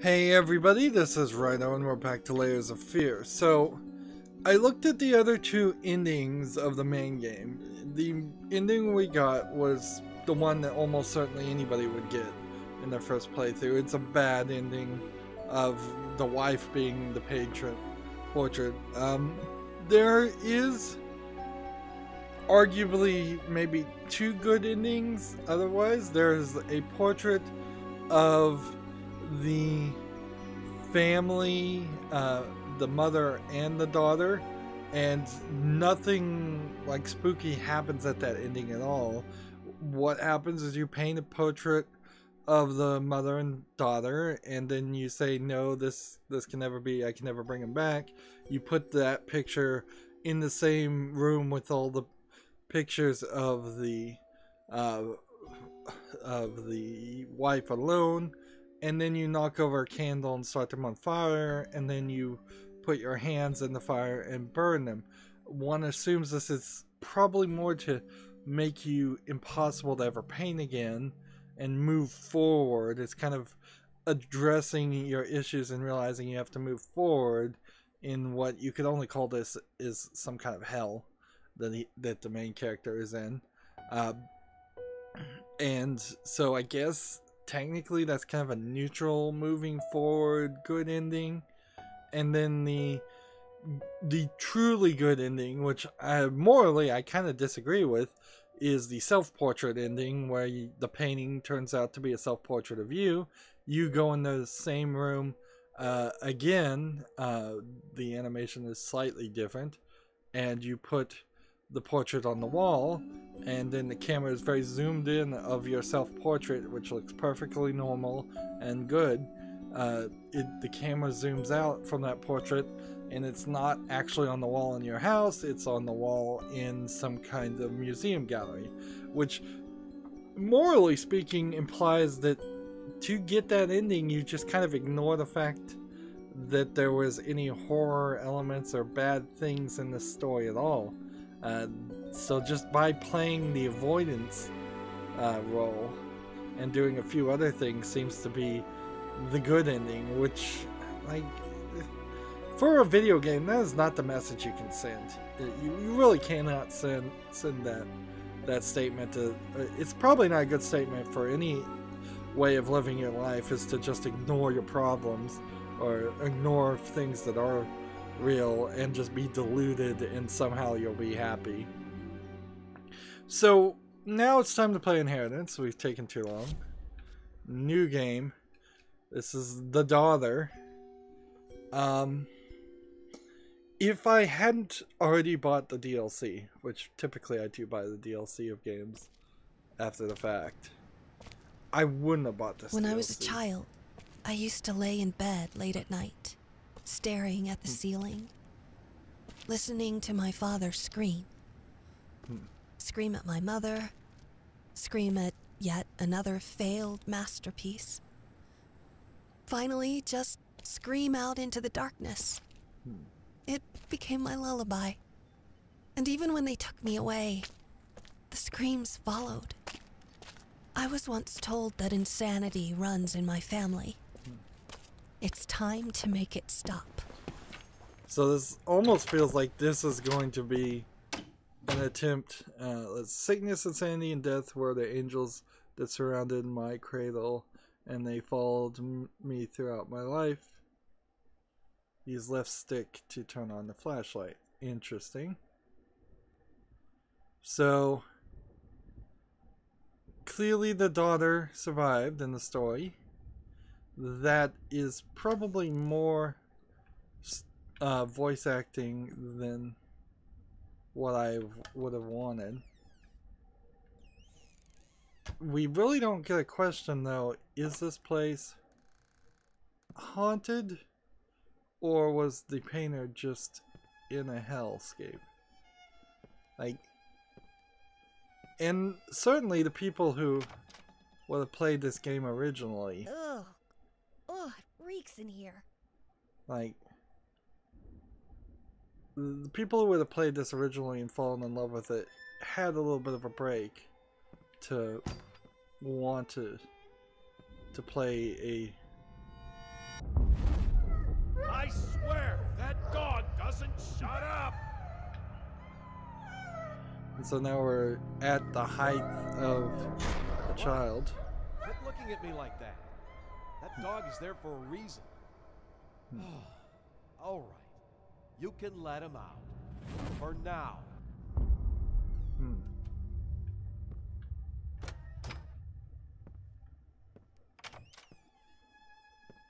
Hey everybody, this is Rydo and we're back to Layers of Fear. So, I looked at the other two endings of the main game. The ending we got was the one that almost certainly anybody would get in their first playthrough. It's a bad ending of the wife being the portrait. There is arguably maybe two good endings otherwise. There's a portrait of the family, the mother and the daughter, and nothing like spooky happens at that ending at all. What happens is you paint a portrait of the mother and daughter, and then you say, no, this can never be, I can never bring him back. You put that picture in the same room with all the pictures of the wife alone, and then you knock over a candle and start them on fire, and then you put your hands in the fire and burn them. One assumes this is probably more to make you impossible to ever paint again and move forward. It's kind of addressing your issues and realizing you have to move forward in what you could only call this is some kind of hell that the main character is in. And so I guess technically that's kind of a neutral moving forward good ending. And then the truly good ending, which morally I kind of disagree with, is the self-portrait ending, where the painting turns out to be a self-portrait of you. You go in the same room again. The animation is slightly different, and you put the portrait on the wall, and then the camera is very zoomed in of your self-portrait, which looks perfectly normal and good. The camera zooms out from that portrait, and it's not actually on the wall in your house, it's on the wall in some kind of museum gallery, which morally speaking implies that to get that ending you just kind of ignore the fact that there was any horror elements or bad things in the story at all. So just by playing the avoidance role and doing a few other things seems to be the good ending, which, like, for a video game, that is not the message you can send. You really cannot send that statement to... It's probably not a good statement for any way of living your life, is to just ignore your problems or ignore things that are real and just be deluded and somehow you'll be happy. So now it's time to play Inheritance. We've taken too long. New game. This is the daughter. If I hadn't already bought the DLC, which typically I do buy the DLC of games after the fact, I wouldn't have bought this When DLC. I was a child, I used to lay in bed late at night, staring at the ceiling, listening to my father scream. Scream at my mother, scream at yet another failed masterpiece. Finally, just scream out into the darkness. It became my lullaby. And even when they took me away, the screams followed. I was once told that insanity runs in my family. It's time to make it stop. So this almost feels like this is going to be an attempt. Sickness, insanity, and death were the angels that surrounded my cradle, and they followed me throughout my life. Use left stick to turn on the flashlight. Interesting. So clearly the daughter survived in the story. That is probably more voice acting than what I would have wanted. We really don't get a question though. Is this place haunted, or was the painter just in a hellscape? Like, and certainly the people who would have played this game originally, Ugh, it reeks in here. like, the people who would have played this originally and fallen in love with it had a little bit of a break to want to play mustn't shut up! And so now we're at the height of a child. Quit looking at me like that. That dog is there for a reason. All right. You can let him out. For now.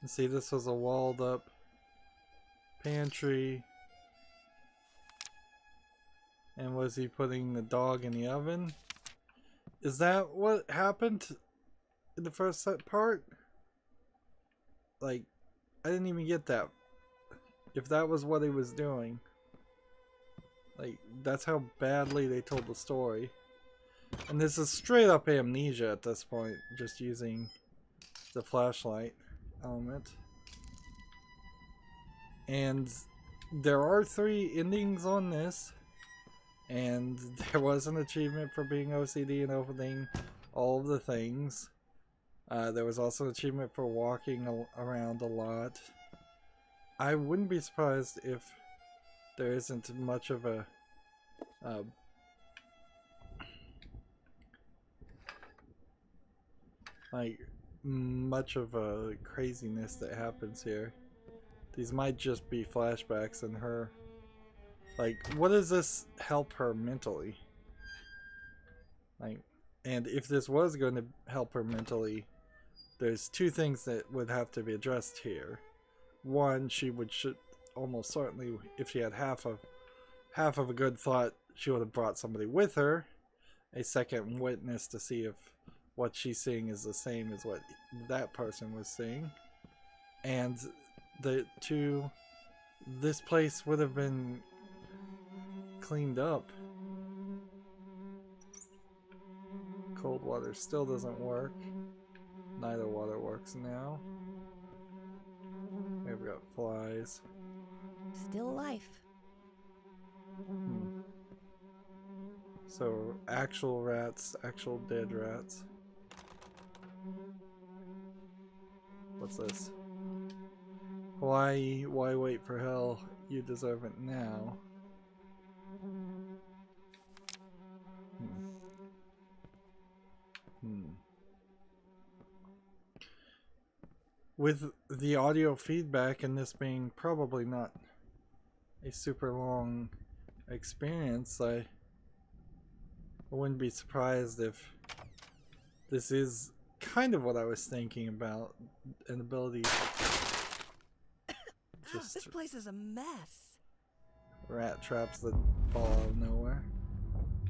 See, this was a walled up pantry. And was he putting the dog in the oven? Is that what happened in the first part? Like, I didn't even get that. If that was what he was doing. Like, that's how badly they told the story. And this is straight up amnesia at this point, just using the flashlight element. And there are 3 endings on this. And there was an achievement for being OCD and opening all of the things. There was also an achievement for walking around a lot. I wouldn't be surprised if there isn't much of a craziness that happens here. These might just be flashbacks and her. Like, what does this help her mentally? Like, and if this was going to help her mentally, there's 2 things that would have to be addressed here. One, she should almost certainly, if she had half of a good thought, she would have brought somebody with her, a second witness to see if what she's seeing is the same as what that person was seeing. And the 2, this place would have been cleaned up. Cold water still doesn't work. Neither water works now. We've got flies. Still life. So actual rats, actual dead rats. What's this? Why wait for hell? You deserve it now. With the audio feedback and this being probably not a super long experience, I wouldn't be surprised if this is kind of what I was thinking about, an ability just This place is a mess. rat traps that fall out of nowhere.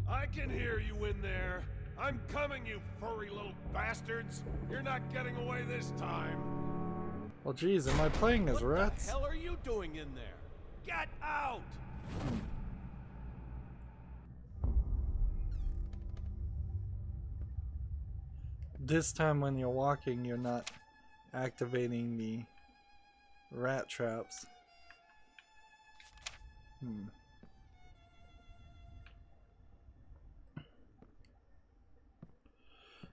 I can hear you in there. I'm coming, you furry little bastards. You're not getting away this time. Well, geez, am I playing as rats? What the hell are you doing in there? Get out! This time when you're walking, you're not activating the rat traps. You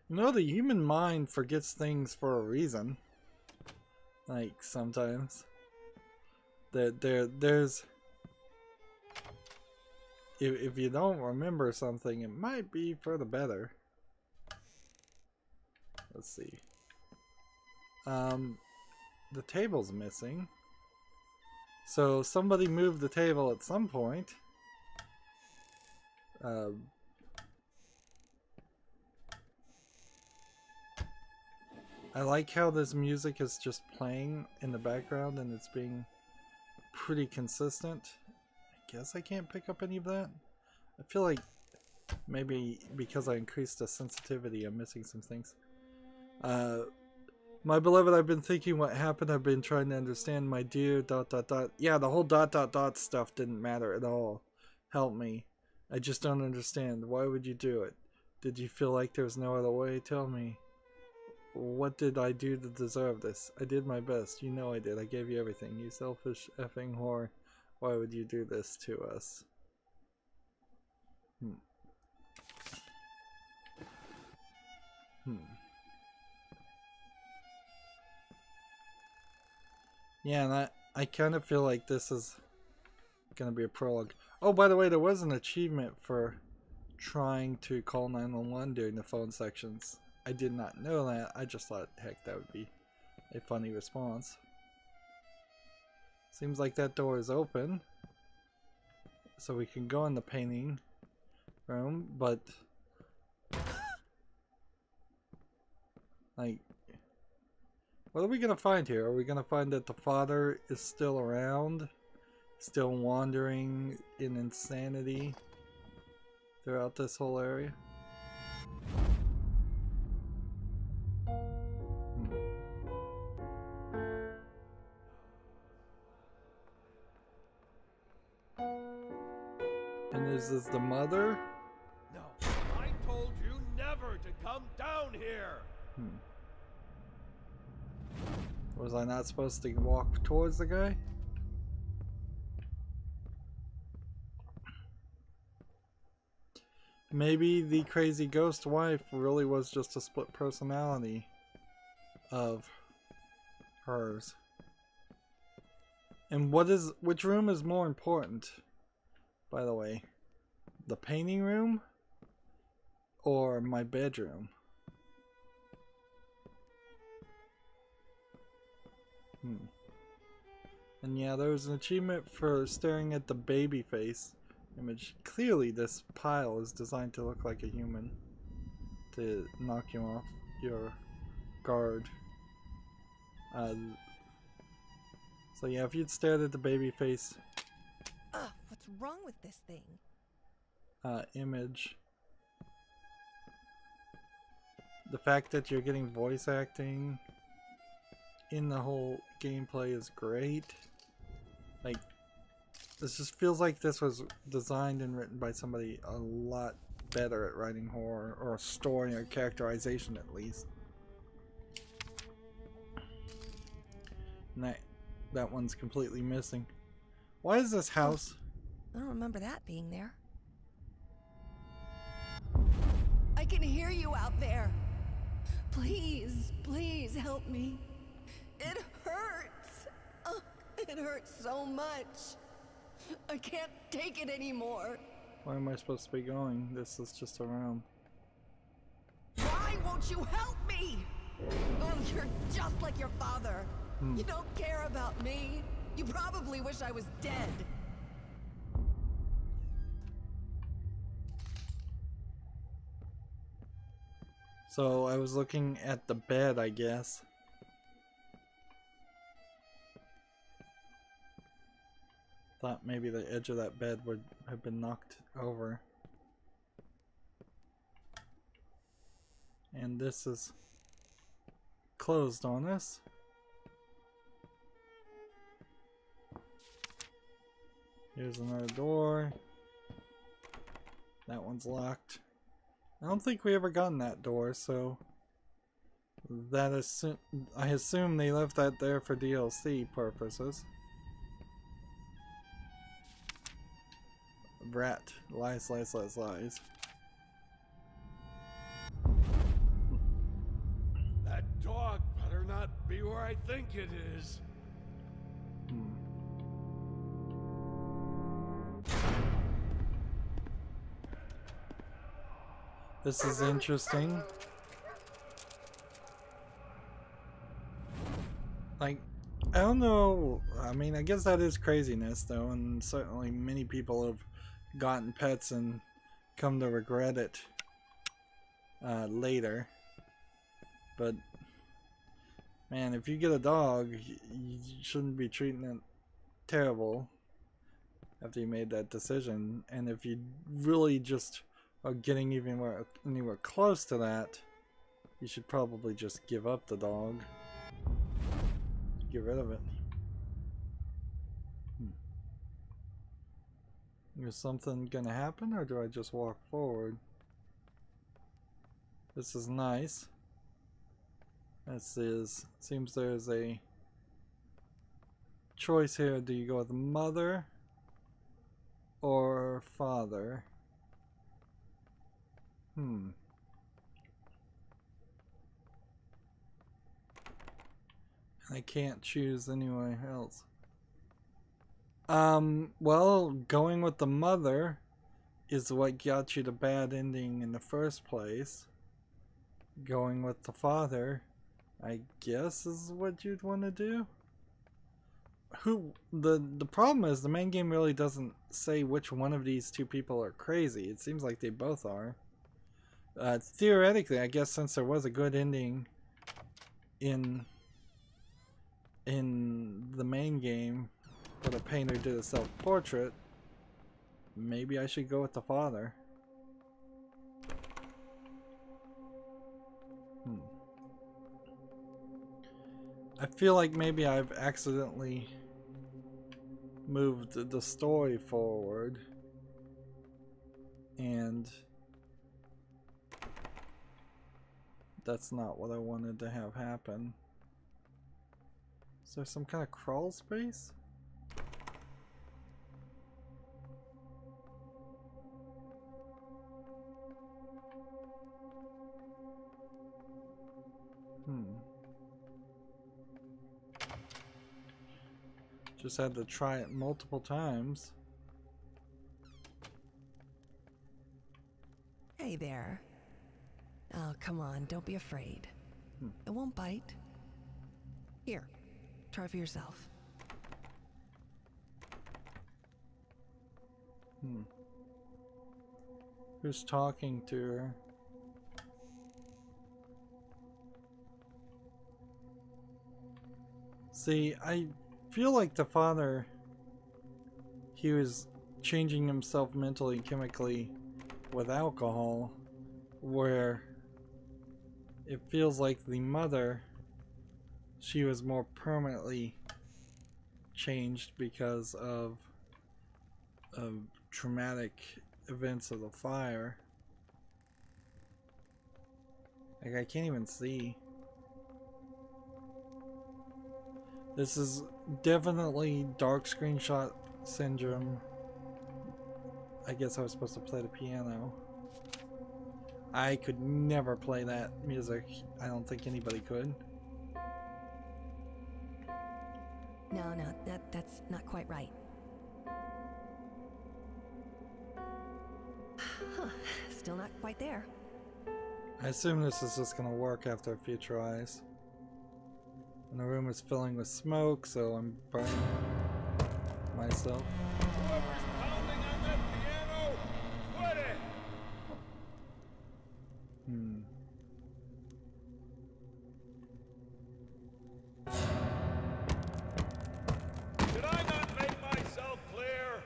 know, the human mind forgets things for a reason. Like, sometimes. There's... If you don't remember something, it might be for the better. Let's see. The table's missing. So somebody moved the table at some point. I like how this music is just playing in the background and it's being pretty consistent. I guess I can't pick up any of that. I feel like maybe because I increased the sensitivity, I'm missing some things. My beloved, I've been thinking what happened. I've been trying to understand, my dear ... Yeah, the whole ... stuff didn't matter at all. Help me. I just don't understand. Why would you do it? Did you feel like there was no other way? Tell me. What did I do to deserve this? I did my best. You know I did. I gave you everything. You selfish effing whore. Why would you do this to us? Yeah, and I kind of feel like this is gonna be a prologue. Oh, by the way, there was an achievement for trying to call 911 during the phone sections. I did not know that. I just thought, heck, that would be a funny response. Seems like that door is open, so we can go in the painting room, but like, what are we gonna find here? Are we gonna find that the father is still around, still wandering in insanity throughout this whole area? And is this the mother? No, I told you never to come down here. Was I not supposed to walk towards the guy? Maybe the crazy ghost wife really was just a split personality of hers. And which room is more important, by the way? The painting room or my bedroom? And yeah, there was an achievement for staring at the baby face image. Clearly this pile is designed to look like a human to knock you off your guard. So yeah, if you'd stared at the baby face What's wrong with this thing? image, the fact that you're getting voice acting in the whole gameplay is great. Like, this just feels like this was designed and written by somebody a lot better at writing horror, or a story or characterization at least. And that one's completely missing. Why is this house? I don't remember that being there. I can hear you out there. Please, please help me. It hurts. Oh, it hurts so much. I can't take it anymore. Where am I supposed to be going? This is just a room. Why won't you help me? Oh, you're just like your father. You don't care about me. You probably wish I was dead. So I was looking at the bed, I guess. Thought maybe the edge of that bed would have been knocked over. And this is closed on us. Here's another door. That one's locked. I don't think we ever gotten that door, so that is, I assume they left that there for DLC purposes. Rat. Lies, lies, lies, lies. That dog better not be where I think it is. This is interesting. Like, I don't know. I mean, I guess that is craziness, though, and certainly many people have gotten pets and come to regret it later. But man, if you get a dog, you shouldn't be treating it terrible after you made that decision. And if you really just are getting anywhere close to that, you should probably just give up the dog. Get rid of it. Is something gonna happen, or do I just walk forward? This is nice. Seems there's a choice here. Do you go with mother or father? I can't choose anywhere else. Well, going with the mother is what got you the bad ending in the first place. Going with the father, I guess, is what you'd want to do. The problem is the main game really doesn't say which one of these two people are crazy. It seems like they both are. Theoretically, I guess since there was a good ending in the main game, but a painter did a self-portrait, maybe I should go with the father. I feel like maybe I've accidentally moved the story forward, and that's not what I wanted to have happen. Is there some kind of crawl space? Just had to try it multiple times. Hey there. Oh, come on, don't be afraid. It won't bite. Here, try for yourself. Who's talking to her? See, I feel like the father, he was changing himself mentally and chemically with alcohol, where it feels like the mother, she was more permanently changed because of traumatic events of the fire. Like, I can't even see. This is definitely dark screenshot syndrome. I guess I was supposed to play the piano. I could never play that music. I don't think anybody could. No, that's not quite right. Huh, still not quite there. I assume this is just gonna work after a few tries. And the room is filling with smoke, so I'm burning myself. Whoever's pounding on that piano, quit it! Did I not make myself clear?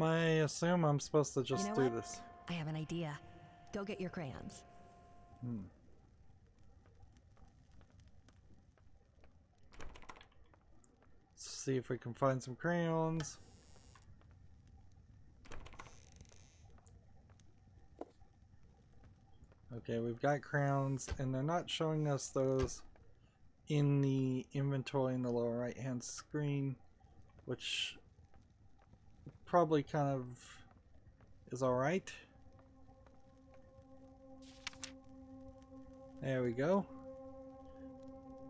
I assume I'm supposed to just do this. I have an idea. Go get your crayons. See if we can find some crayons. Okay, we've got crayons, and they're not showing us those in the inventory in the lower right hand screen, which probably kind of is alright. There we go.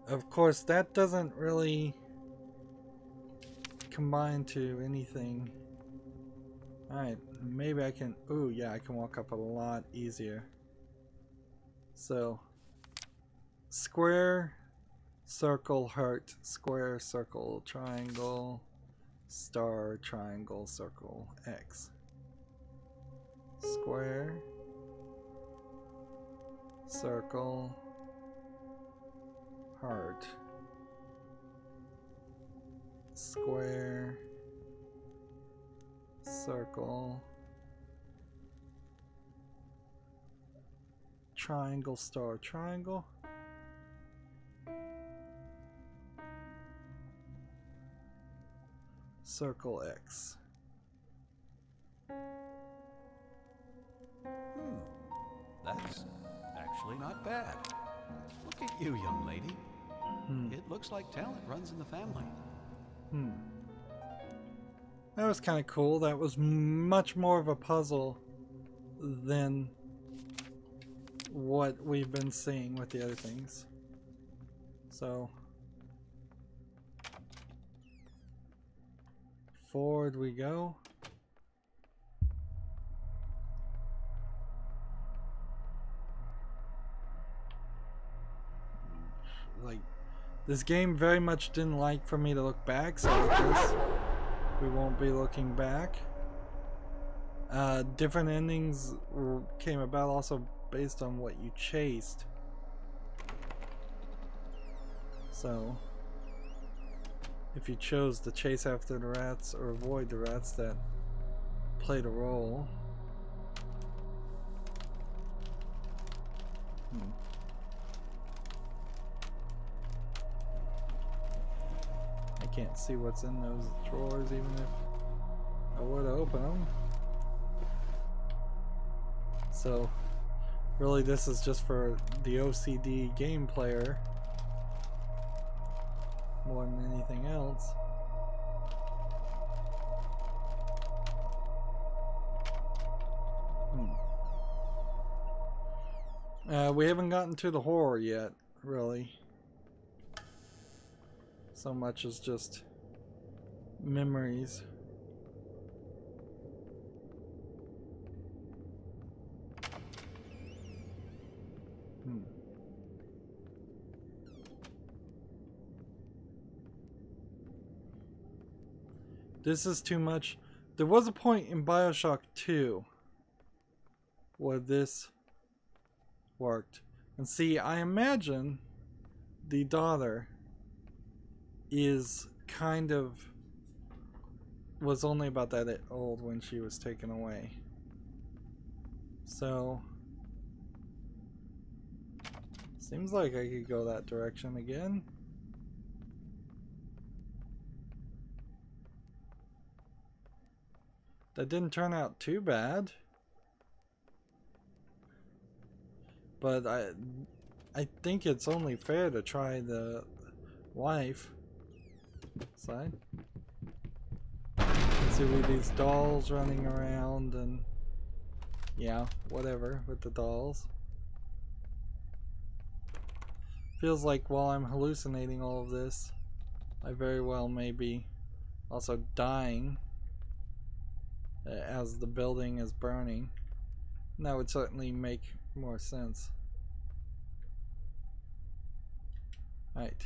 Of course, that doesn't really combine to anything. Alright, maybe I can... Ooh, yeah, I can walk up a lot easier. So, square, circle, heart, square, circle, triangle, star, triangle, circle, X. Square, circle, heart, square, circle, triangle, star, triangle. Circle X. That's actually not bad. Look at you, young lady. It looks like talent runs in the family. That was kind of cool. That was much more of a puzzle than what we've been seeing with the other things. So, forward we go. Like, this game very much didn't like for me to look back, so I guess we won't be looking back. Different endings came about also based on what you chased. So, if you chose to chase after the rats or avoid the rats, that played a role. I can't see what's in those drawers even if I were to open them. So, really this is just for the OCD game player more than anything else. We haven't gotten to the horror yet, really. So much as just memories. This is too much. There was a point in BioShock 2 where this worked. And see, I imagine the daughter is kind of was only about that old when she was taken away. So seems like I could go that direction again. That didn't turn out too bad. But I think it's only fair to try the wife side. See with these dolls running around and yeah, whatever with the dolls. Feels like while I'm hallucinating all of this, I very well may be also dying as the building is burning. And that would certainly make more sense. Right.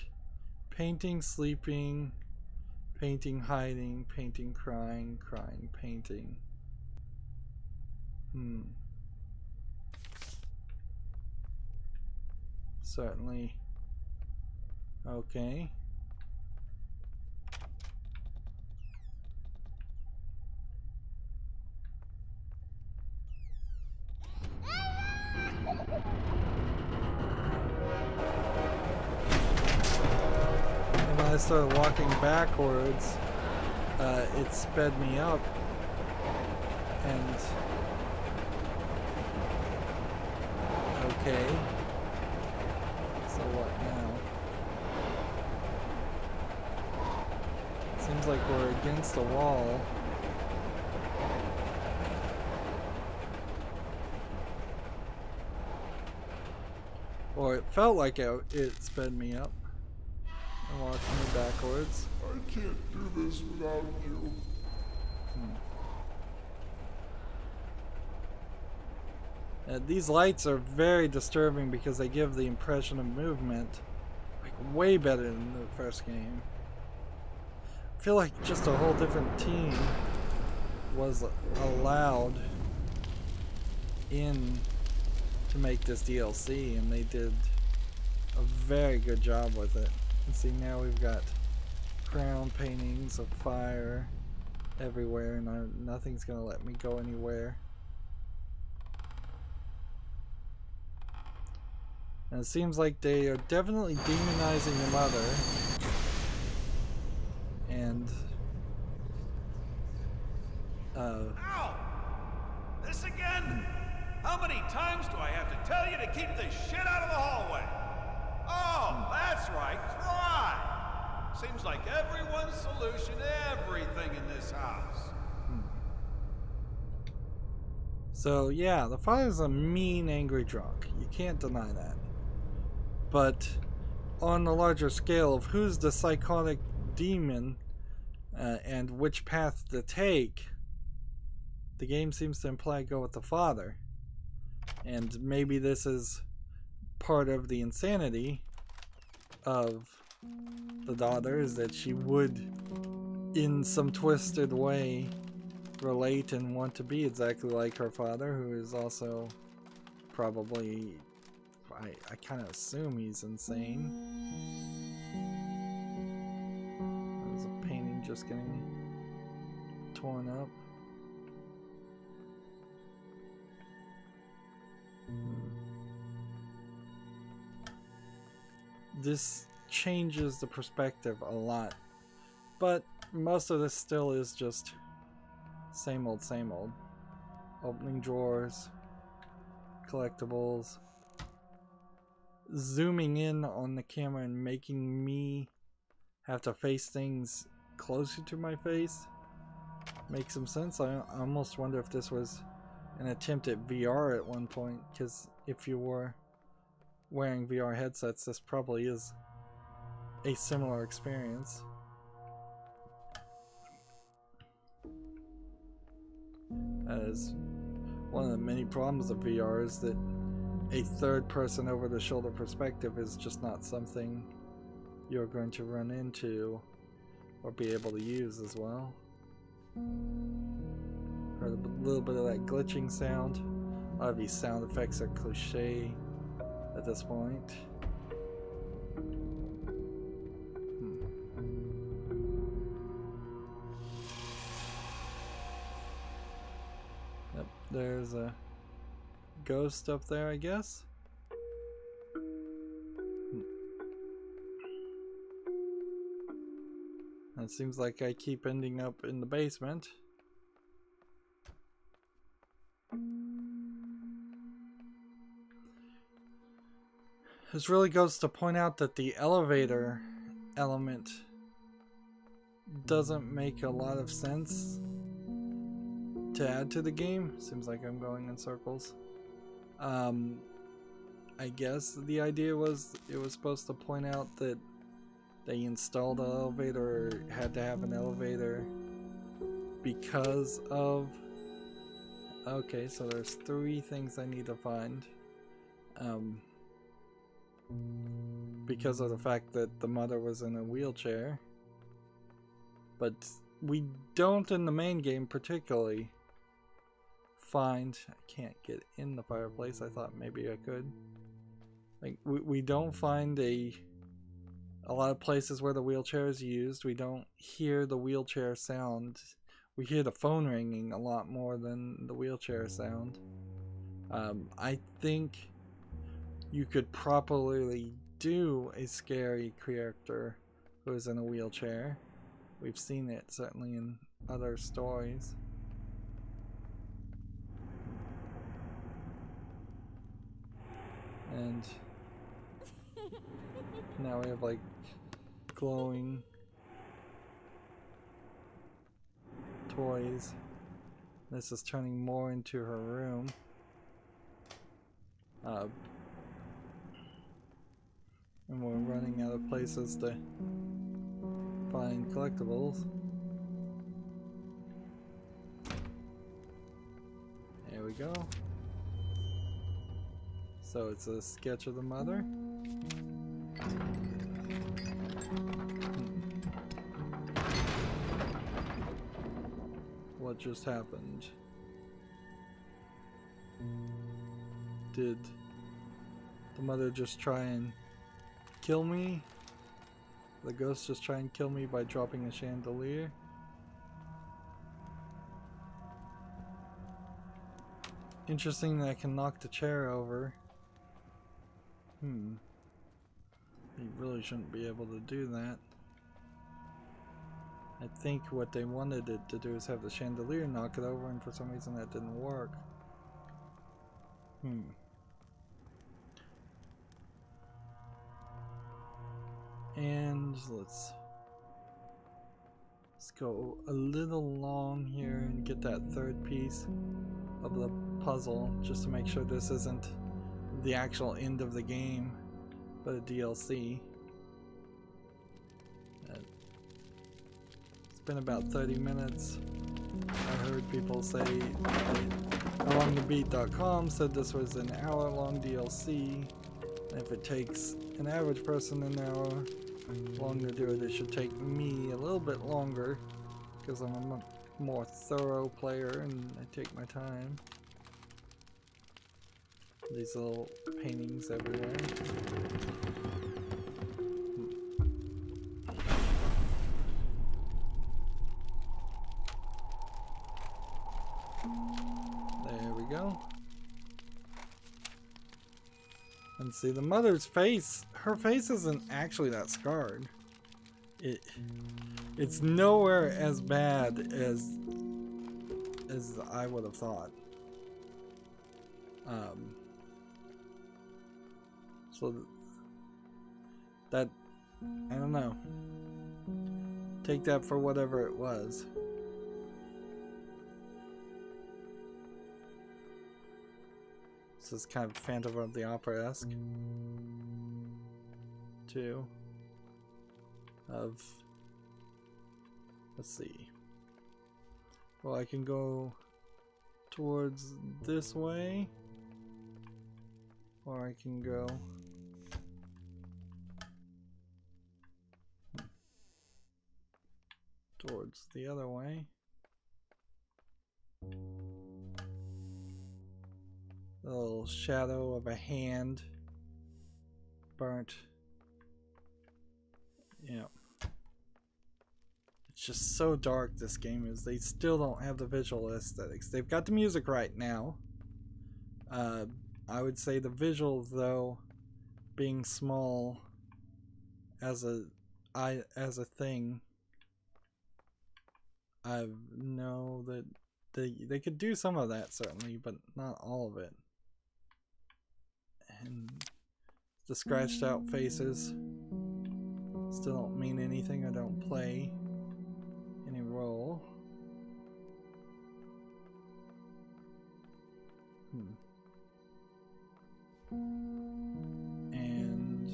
Painting, sleeping, painting, hiding, painting, crying, crying, painting. Certainly. Okay. I started walking backwards, it sped me up, and okay, so what now? Seems like we're against the wall. Or it felt like it sped me up. And walking me backwards. I can't do this without you. These lights are very disturbing because they give the impression of movement like way better than the first game. I feel like just a whole different team was allowed in to make this DLC, and they did a very good job with it. And see, now we've got crown paintings of fire everywhere, and nothing's gonna let me go anywhere. And it seems like they are definitely demonizing the mother. And Ow! This again? How many times do I have to tell you to keep this shit out of the hallway? Oh, that's right, cry! Seems like everyone's solution to everything in this house. So yeah, the father's a mean, angry drunk. You can't deny that. But on the larger scale of who's the psychotic demon, and which path to take, the game seems to imply go with the father. And maybe this is part of the insanity of the daughter, is that she would, in some twisted way, relate and want to be exactly like her father, who is also probably, I kind of assume he's insane. There's a painting just getting torn up. This changes the perspective a lot, but most of this still is just same old, same old. Opening drawers, collectibles, zooming in on the camera and making me have to face things closer to my face makes some sense. I almost wonder if this was an attempt at VR at one point, because if you were wearing VR headsets, this probably is a similar experience. As one of the many problems of VR is that a third person over the shoulder perspective is just not something you're going to run into or be able to use as well. Heard a little bit of that glitching sound. A lot of these sound effects are cliche at this point. Yep, there's a ghost up there, I guess. It seems like I keep ending up in the basement. This really goes to point out that the elevator element doesn't make a lot of sense to add to the game. Seems like I'm going in circles. I guess the idea was it was supposed to point out that they installed an elevator, or had to have an elevator because of... Okay, so there's 3 things I need to find. Because of the fact that the mother was in a wheelchair. But we don't in the main game particularly find... I can't get in the fireplace. I thought maybe I could. Like, we don't find a lot of places where the wheelchair is used. We don't hear the wheelchair sound. We hear the phone ringing a lot more than the wheelchair sound. I think you could properly do a scary character who is in a wheelchair. We've seen it certainly in other stories. And now we have like glowing toys. This is turning more into her room. And we're running out of places to find collectibles. There we go. So it's a sketch of the mother. What just happened? Did the mother just try and kill me? The ghost just try and kill me by dropping a chandelier? Interesting that I can knock the chair over. You really shouldn't be able to do that. I think what they wanted it to do is have the chandelier knock it over, and for some reason that didn't work. And let's go a little long here and get that third piece of the puzzle, just to make sure this isn't the actual end of the game, but a DLC. It's been about 30 minutes. I heard people say, alongthebeat.com said this was an hour-long DLC. And if it takes an average person an hour long to do it, it should take me a little bit longer because I'm a much more thorough player and I take my time. These little paintings everywhere. There we go. And see the mother's face, her face isn't actually that scarred. It's nowhere as bad as I would have thought. So that, I don't know. Take that for whatever it was. This is kind of Phantom of the Opera-esque too. Let's see. Well, I can go towards this way, or I can go towards the other way. A little shadow of a hand burnt. Yeah. It's just so dark, this game is. They still don't have the visual aesthetics. They've got the music right now. I would say the visual, though, being small as a thing, I know that they could do some of that, certainly, but not all of it. And the scratched out faces still don't mean anything. I don't play any role. And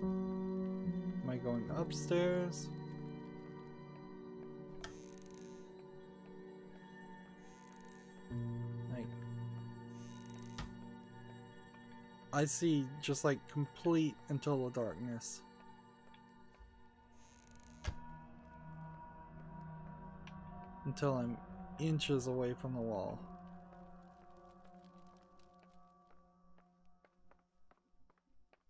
am I going upstairs? I see just like complete and total darkness. Until I'm inches away from the wall.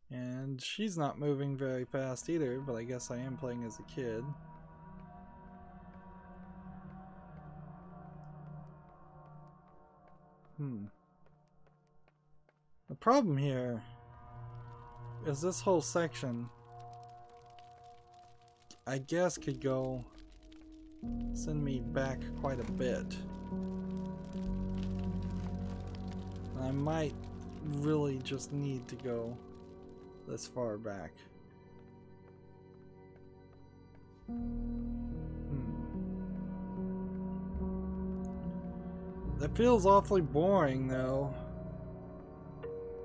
And she's not moving very fast either, but I guess I am playing as a kid. The problem here is this whole section, I guess, could go send me back quite a bit. I might really just need to go this far back. That feels awfully boring, though.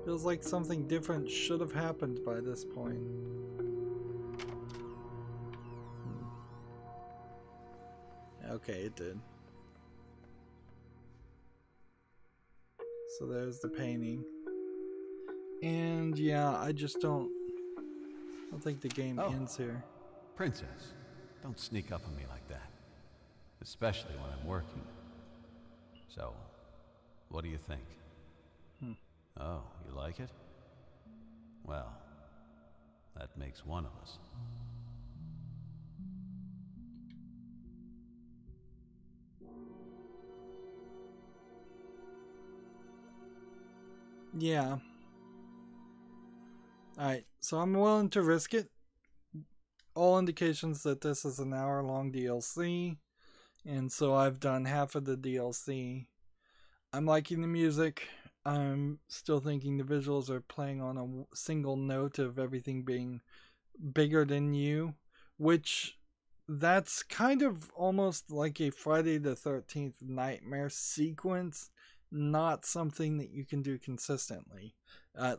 Feels like something different should have happened by this point. Okay, it did. So there's the painting. And yeah, I just don't think the game ends here. Princess, don't sneak up on me like that. Especially when I'm working. So, what do you think? Oh, you like it? Well, that makes one of us. Yeah. Alright, so I'm willing to risk it. All indications that this is an hour-long DLC, and so I've done half of the DLC. I'm liking the music. I'm still thinking the visuals are playing on a single note of everything being bigger than you, which that's kind of almost like a Friday the 13th nightmare sequence, not something that you can do consistently.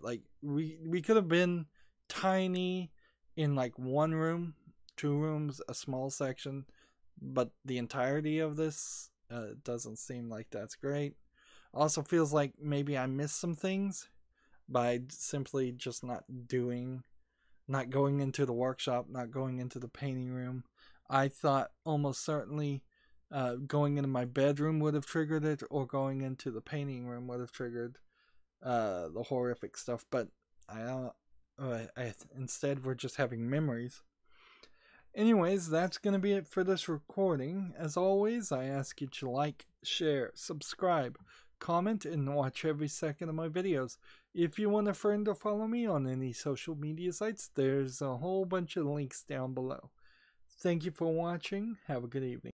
Like we could have been tiny in like one room, two rooms, a small section, but the entirety of this doesn't seem like that's great. Also feels like maybe I missed some things by simply just not going into the workshop, not going into the painting room. I thought almost certainly going into my bedroom would have triggered it, or going into the painting room would have triggered the horrific stuff, but instead we're just having memories. Anyways, that's going to be it for this recording. As always, I ask you to like, share, subscribe, comment, and watch every second of my videos. If you want a friend or follow me on any social media sites, there's a whole bunch of links down below. Thank you for watching. Have a good evening.